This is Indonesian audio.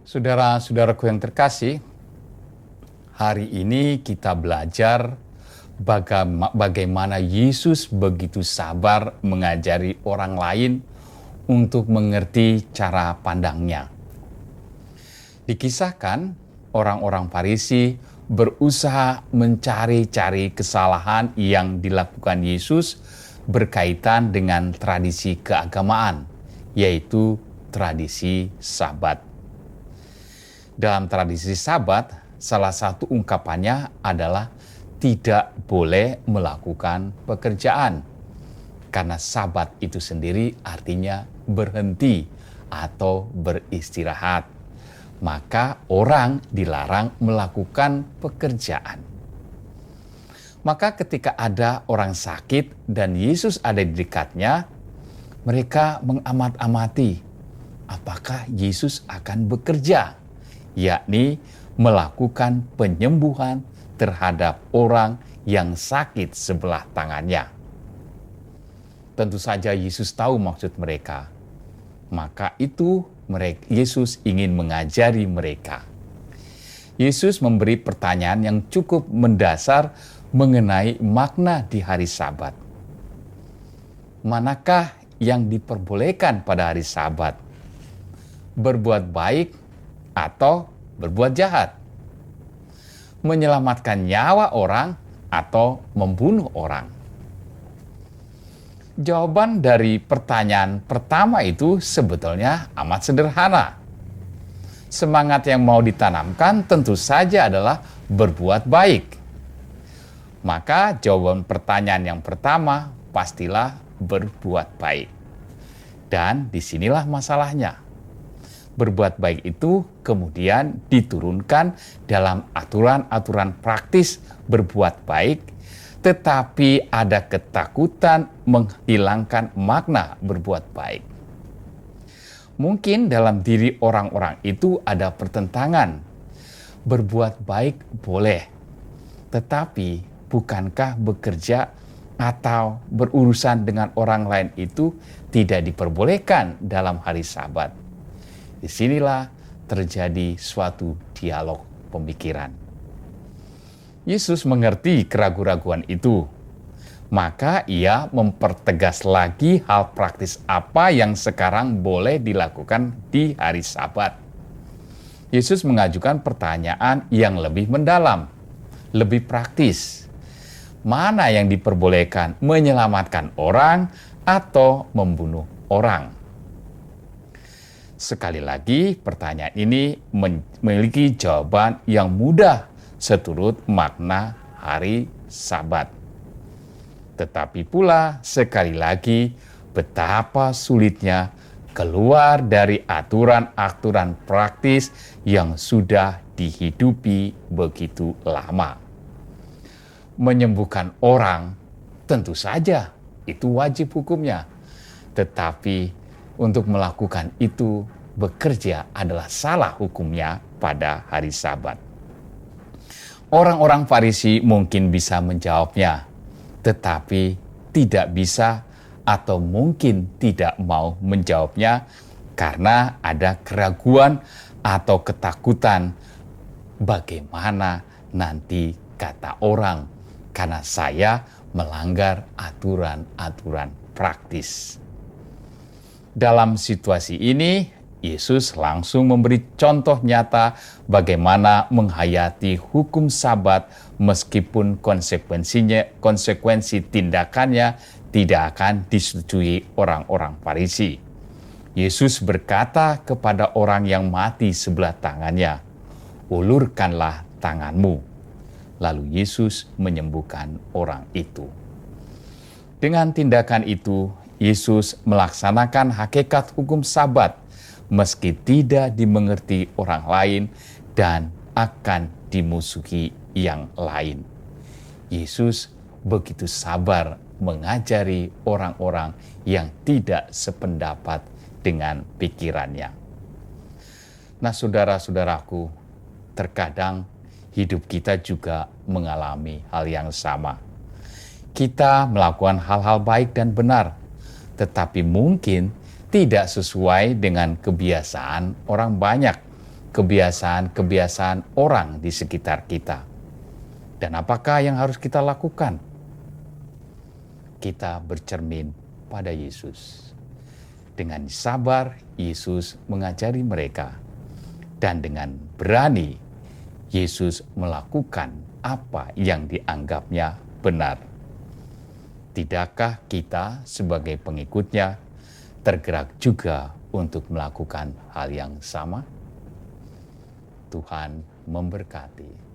Saudara-saudaraku yang terkasih, hari ini kita belajar bagaimana Yesus begitu sabar mengajari orang lain untuk mengerti cara pandangnya. Dikisahkan, orang-orang Farisi berusaha mencari-cari kesalahan yang dilakukan Yesus berkaitan dengan tradisi keagamaan, yaitu tradisi Sabat. Dalam tradisi Sabat, salah satu ungkapannya adalah tidak boleh melakukan pekerjaan. Karena Sabat itu sendiri artinya berhenti atau beristirahat. Maka orang dilarang melakukan pekerjaan. Maka ketika ada orang sakit dan Yesus ada di dekatnya, mereka mengamat-amati apakah Yesus akan bekerja, yakni melakukan penyembuhan terhadap orang yang sakit sebelah tangannya. Tentu saja Yesus tahu maksud mereka. Maka itu Yesus ingin mengajari mereka. Yesus memberi pertanyaan yang cukup mendasar mengenai makna di hari Sabat. Manakah yang diperbolehkan pada hari Sabat? Berbuat baik atau berbuat jahat? Menyelamatkan nyawa orang atau membunuh orang? Jawaban dari pertanyaan pertama itu sebetulnya amat sederhana. Semangat yang mau ditanamkan tentu saja adalah berbuat baik. Maka jawaban pertanyaan yang pertama pastilah berbuat baik. Dan disinilah masalahnya. Berbuat baik itu kemudian diturunkan dalam aturan-aturan praktis berbuat baik, tetapi ada ketakutan menghilangkan makna berbuat baik. Mungkin dalam diri orang-orang itu ada pertentangan. Berbuat baik boleh, tetapi bukankah bekerja atau berurusan dengan orang lain itu tidak diperbolehkan dalam hari Sabat? Disinilah terjadi suatu dialog pemikiran. Yesus mengerti keraguan-raguan itu. Maka ia mempertegas lagi hal praktis apa yang sekarang boleh dilakukan di hari Sabat. Yesus mengajukan pertanyaan yang lebih mendalam, lebih praktis. Mana yang diperbolehkan, menyelamatkan orang atau membunuh orang? Sekali lagi, pertanyaan ini memiliki jawaban yang mudah seturut makna hari Sabat. Tetapi pula sekali lagi betapa sulitnya keluar dari aturan-aturan praktis yang sudah dihidupi begitu lama. Menyembuhkan orang tentu saja itu wajib hukumnya. Tetapi untuk melakukan itu bekerja adalah salah hukumnya pada hari Sabat. Orang-orang Farisi mungkin bisa menjawabnya, tetapi tidak bisa atau mungkin tidak mau menjawabnya karena ada keraguan atau ketakutan bagaimana nanti kata orang karena saya melanggar aturan-aturan praktis. Dalam situasi ini, Yesus langsung memberi contoh nyata bagaimana menghayati hukum Sabat meskipun konsekuensi tindakannya tidak akan disetujui orang-orang Farisi. Yesus berkata kepada orang yang mati sebelah tangannya, "Ulurkanlah tanganmu." Lalu Yesus menyembuhkan orang itu. Dengan tindakan itu, Yesus melaksanakan hakikat hukum Sabat meski tidak dimengerti orang lain dan akan dimusuhi yang lain. Yesus begitu sabar mengajari orang-orang yang tidak sependapat dengan pikirannya. Nah, saudara-saudaraku, terkadang hidup kita juga mengalami hal yang sama. Kita melakukan hal-hal baik dan benar, tetapi mungkin tidak sesuai dengan kebiasaan orang banyak kebiasaan-kebiasaan orang di sekitar kita. Dan apakah yang harus kita lakukan? Kita bercermin pada Yesus. Dengan sabar, Yesus mengajari mereka. Dan dengan berani, Yesus melakukan apa yang dianggapnya benar. Tidakkah kita sebagai pengikutnya tergerak juga untuk melakukan hal yang sama? Tuhan memberkati.